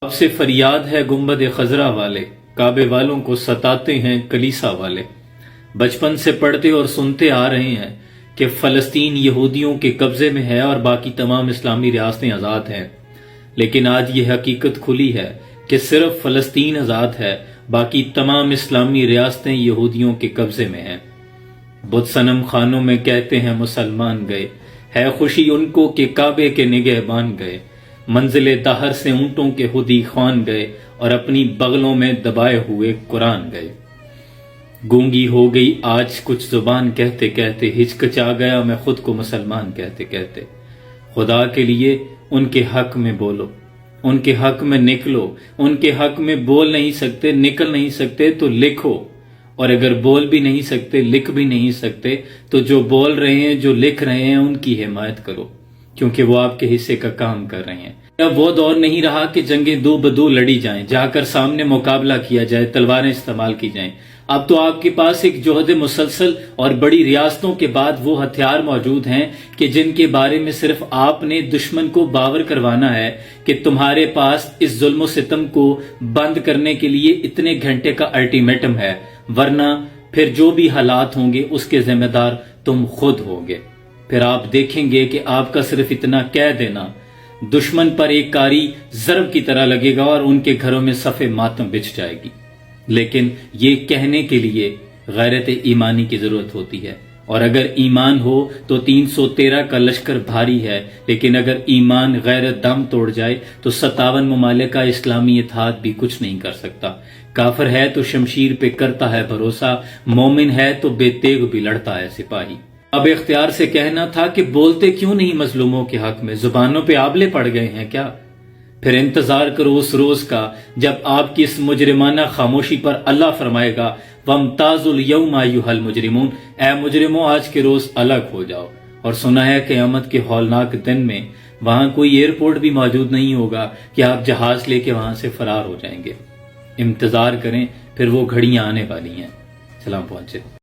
اب سے فریاد ہے گنبد خضرا والے، کعبے والوں کو ستاتے ہیں کلیسا والے۔ بچپن سے پڑھتے اور سنتے آ رہے ہیں کہ فلسطین یہودیوں کے قبضے میں ہے اور باقی تمام اسلامی ریاستیں آزاد ہیں، لیکن آج یہ حقیقت کھلی ہے کہ صرف فلسطین آزاد ہے، باقی تمام اسلامی ریاستیں یہودیوں کے قبضے میں ہیں۔ بت صنم خانوں میں کہتے ہیں مسلمان گئے، ہے خوشی ان کو کہ کعبے کے نگہبان گئے۔ منزل دہر سے اونٹوں کے ہدی خوان گئے اور اپنی بغلوں میں دبائے ہوئے قرآن گئے۔ گونگی ہو گئی آج کچھ زبان کہتے کہتے، ہچکچا گیا میں خود کو مسلمان کہتے کہتے۔ خدا کے لیے ان کے حق میں بولو، ان کے حق میں نکلو، ان کے حق میں بول نہیں سکتے، نکل نہیں سکتے تو لکھو، اور اگر بول بھی نہیں سکتے، لکھ بھی نہیں سکتے تو جو بول رہے ہیں، جو لکھ رہے ہیں، ان کی حمایت کرو، کیونکہ وہ آپ کے حصے کا کام کر رہے ہیں۔ اب وہ دور نہیں رہا کہ جنگیں دو بدو لڑی جائیں، جا کر سامنے مقابلہ کیا جائے، تلواریں استعمال کی جائیں۔ اب تو آپ کے پاس ایک جوہد مسلسل اور بڑی ریاستوں کے بعد وہ ہتھیار موجود ہیں کہ جن کے بارے میں صرف آپ نے دشمن کو باور کروانا ہے کہ تمہارے پاس اس ظلم و ستم کو بند کرنے کے لیے اتنے گھنٹے کا الٹیمیٹم ہے، ورنہ پھر جو بھی حالات ہوں گے اس کے ذمہ دار تم خود ہوگے۔ پھر آپ دیکھیں گے کہ آپ کا صرف اتنا کہہ دینا دشمن پر ایک کاری ضرب کی طرح لگے گا اور ان کے گھروں میں صف ماتم بچھ جائے گی۔ لیکن یہ کہنے کے لیے غیرت ایمانی کی ضرورت ہوتی ہے، اور اگر ایمان ہو تو 313 کا لشکر بھاری ہے، لیکن اگر ایمان غیرت دم توڑ جائے تو 57 ممالک کا اسلامی اتحاد بھی کچھ نہیں کر سکتا۔ کافر ہے تو شمشیر پہ کرتا ہے بھروسہ، مومن ہے تو بے تیغ بھی لڑتا ہے سپاہی۔ اب اختیار سے کہنا تھا کہ بولتے کیوں نہیں مظلوموں کے حق میں، زبانوں پہ آبلے پڑ گئے ہیں کیا؟ پھر انتظار کرو اس روز کا جب آپ کی اس مجرمانہ خاموشی پر اللہ فرمائے گا وَامْتَازُوا الْيَوْمَ أَيُّهَا الْمُجْرِمُونَ، اے مجرموں آج کے روز الگ ہو جاؤ۔ اور سنا ہے قیامت کے ہولناک دن میں وہاں کوئی ایئرپورٹ بھی موجود نہیں ہوگا کہ آپ جہاز لے کے وہاں سے فرار ہو جائیں گے۔ انتظار کریں، پھر وہ گھڑیاں آنے والی ہیں۔ سلام پہنچے۔